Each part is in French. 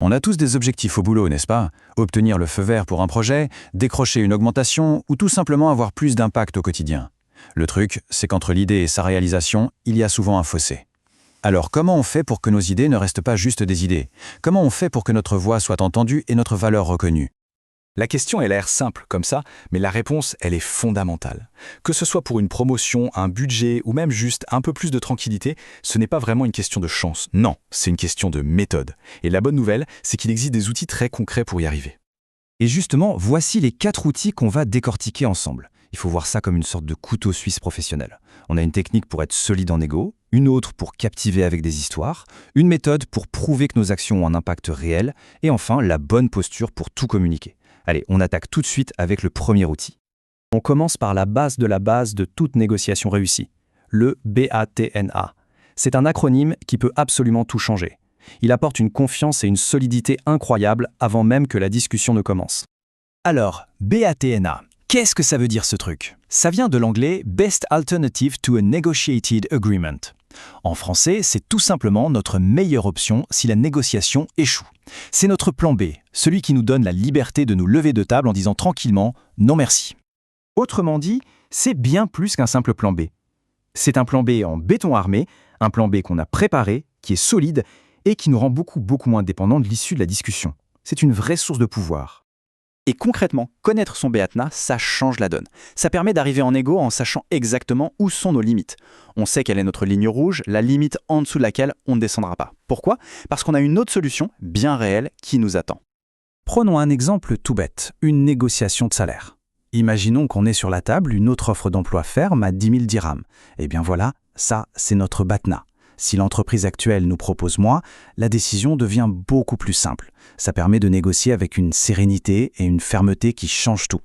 On a tous des objectifs au boulot, n'est-ce pas? Obtenir le feu vert pour un projet, décrocher une augmentation ou tout simplement avoir plus d'impact au quotidien. Le truc, c'est qu'entre l'idée et sa réalisation, il y a souvent un fossé. Alors comment on fait pour que nos idées ne restent pas juste des idées? Comment on fait pour que notre voix soit entendue et notre valeur reconnue? La question, elle a l'air simple comme ça, mais la réponse, elle est fondamentale. Que ce soit pour une promotion, un budget ou même juste un peu plus de tranquillité, ce n'est pas vraiment une question de chance. Non, c'est une question de méthode. Et la bonne nouvelle, c'est qu'il existe des outils très concrets pour y arriver. Et justement, voici les 4 outils qu'on va décortiquer ensemble. Il faut voir ça comme une sorte de couteau suisse professionnel. On a une technique pour être solide en égo, une autre pour captiver avec des histoires, une méthode pour prouver que nos actions ont un impact réel, et enfin la bonne posture pour tout communiquer. Allez, on attaque tout de suite avec le premier outil. On commence par la base de toute négociation réussie, le BATNA. C'est un acronyme qui peut absolument tout changer. Il apporte une confiance et une solidité incroyables avant même que la discussion ne commence. Alors, BATNA, qu'est-ce que ça veut dire ce truc? Ça vient de l'anglais Best Alternative to a Negotiated Agreement. En français, c'est tout simplement notre meilleure option si la négociation échoue. C'est notre plan B, celui qui nous donne la liberté de nous lever de table en disant tranquillement « non merci ». Autrement dit, c'est bien plus qu'un simple plan B. C'est un plan B en béton armé, un plan B qu'on a préparé, qui est solide et qui nous rend beaucoup moins dépendants de l'issue de la discussion. C'est une vraie source de pouvoir. Et concrètement, connaître son BATNA, ça change la donne. Ça permet d'arriver en égo en sachant exactement où sont nos limites. On sait quelle est notre ligne rouge, la limite en dessous de laquelle on ne descendra pas. Pourquoi? Parce qu'on a une autre solution, bien réelle, qui nous attend. Prenons un exemple tout bête, une négociation de salaire. Imaginons qu'on ait sur la table une autre offre d'emploi ferme à 10 000 dirhams. Eh bien voilà, ça, c'est notre BATNA. Si l'entreprise actuelle nous propose moins, la décision devient beaucoup plus simple. Ça permet de négocier avec une sérénité et une fermeté qui changent tout.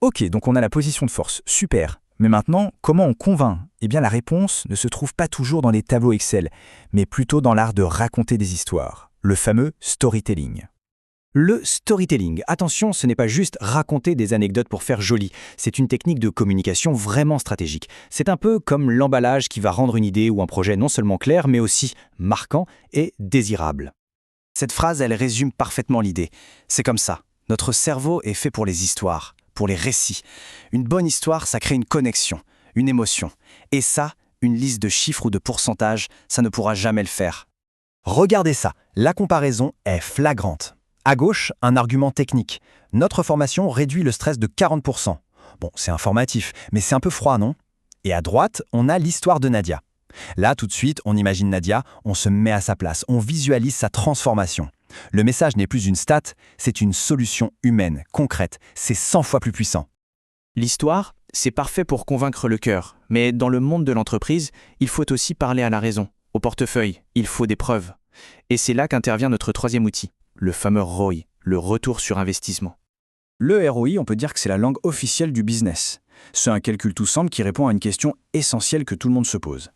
Ok, donc on a la position de force, super. Mais maintenant, comment on convainc? Eh bien la réponse ne se trouve pas toujours dans les tableaux Excel, mais plutôt dans l'art de raconter des histoires, le fameux storytelling. Le storytelling, attention, ce n'est pas juste raconter des anecdotes pour faire joli, c'est une technique de communication vraiment stratégique. C'est un peu comme l'emballage qui va rendre une idée ou un projet non seulement clair, mais aussi marquant et désirable. Cette phrase, elle résume parfaitement l'idée. C'est comme ça, notre cerveau est fait pour les histoires, pour les récits. Une bonne histoire, ça crée une connexion, une émotion. Et ça, une liste de chiffres ou de pourcentages, ça ne pourra jamais le faire. Regardez ça, la comparaison est flagrante. À gauche, un argument technique. Notre formation réduit le stress de 40%. Bon, c'est informatif, mais c'est un peu froid, non? Et à droite, on a l'histoire de Nadia. Là, tout de suite, on imagine Nadia, on se met à sa place, on visualise sa transformation. Le message n'est plus une stat, c'est une solution humaine, concrète. C'est 100 fois plus puissant. L'histoire, c'est parfait pour convaincre le cœur. Mais dans le monde de l'entreprise, il faut aussi parler à la raison. Au portefeuille, il faut des preuves. Et c'est là qu'intervient notre troisième outil. Le fameux ROI, le retour sur investissement. Le ROI, on peut dire que c'est la langue officielle du business. C'est un calcul tout simple qui répond à une question essentielle que tout le monde se pose.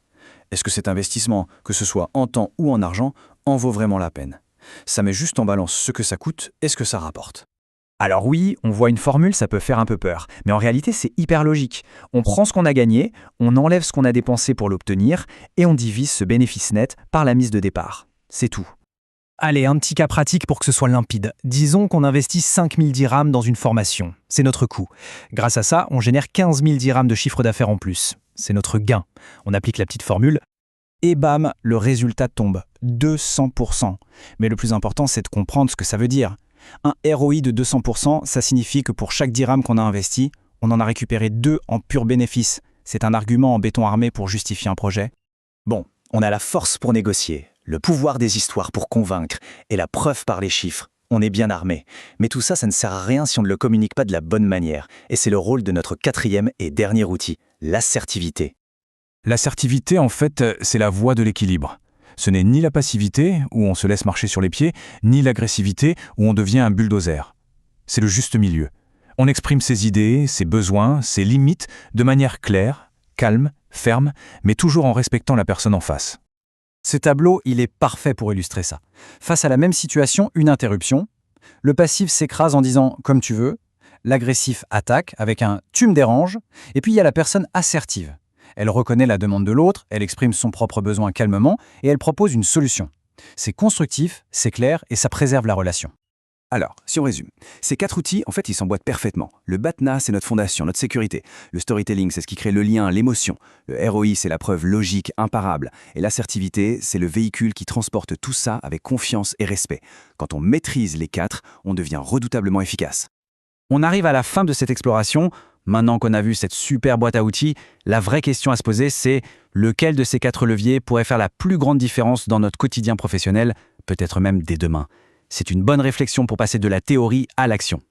Est-ce que cet investissement, que ce soit en temps ou en argent, en vaut vraiment la peine? Ça met juste en balance ce que ça coûte et ce que ça rapporte. Alors oui, on voit une formule, ça peut faire un peu peur, mais en réalité c'est hyper logique. On prend ce qu'on a gagné, on enlève ce qu'on a dépensé pour l'obtenir et on divise ce bénéfice net par la mise de départ. C'est tout. Allez, un petit cas pratique pour que ce soit limpide. Disons qu'on investit 5 000 dirhams dans une formation. C'est notre coût. Grâce à ça, on génère 15 000 dirhams de chiffre d'affaires en plus. C'est notre gain. On applique la petite formule et bam, le résultat tombe. 200%. Mais le plus important, c'est de comprendre ce que ça veut dire. Un ROI de 200%, ça signifie que pour chaque dirham qu'on a investi, on en a récupéré 2 en pur bénéfice. C'est un argument en béton armé pour justifier un projet. Bon, on a la force pour négocier, le pouvoir des histoires pour convaincre et la preuve par les chiffres. On est bien armé. Mais tout ça, ça ne sert à rien si on ne le communique pas de la bonne manière. Et c'est le rôle de notre quatrième et dernier outil, l'assertivité. L'assertivité, en fait, c'est la voie de l'équilibre. Ce n'est ni la passivité, où on se laisse marcher sur les pieds, ni l'agressivité, où on devient un bulldozer. C'est le juste milieu. On exprime ses idées, ses besoins, ses limites, de manière claire, calme, ferme, mais toujours en respectant la personne en face. Ce tableau, il est parfait pour illustrer ça. Face à la même situation, une interruption. Le passif s'écrase en disant « comme tu veux ». L'agressif attaque avec un « tu me déranges ». Et puis il y a la personne assertive. Elle reconnaît la demande de l'autre, elle exprime son propre besoin calmement et elle propose une solution. C'est constructif, c'est clair et ça préserve la relation. Alors, si on résume, ces 4 outils, en fait, ils s'emboîtent parfaitement. Le BATNA, c'est notre fondation, notre sécurité. Le storytelling, c'est ce qui crée le lien, l'émotion. Le ROI, c'est la preuve logique, imparable. Et l'assertivité, c'est le véhicule qui transporte tout ça avec confiance et respect. Quand on maîtrise les 4, on devient redoutablement efficace. On arrive à la fin de cette exploration. Maintenant qu'on a vu cette super boîte à outils, la vraie question à se poser, c'est lequel de ces 4 leviers pourrait faire la plus grande différence dans notre quotidien professionnel, peut-être même dès demain. C'est une bonne réflexion pour passer de la théorie à l'action.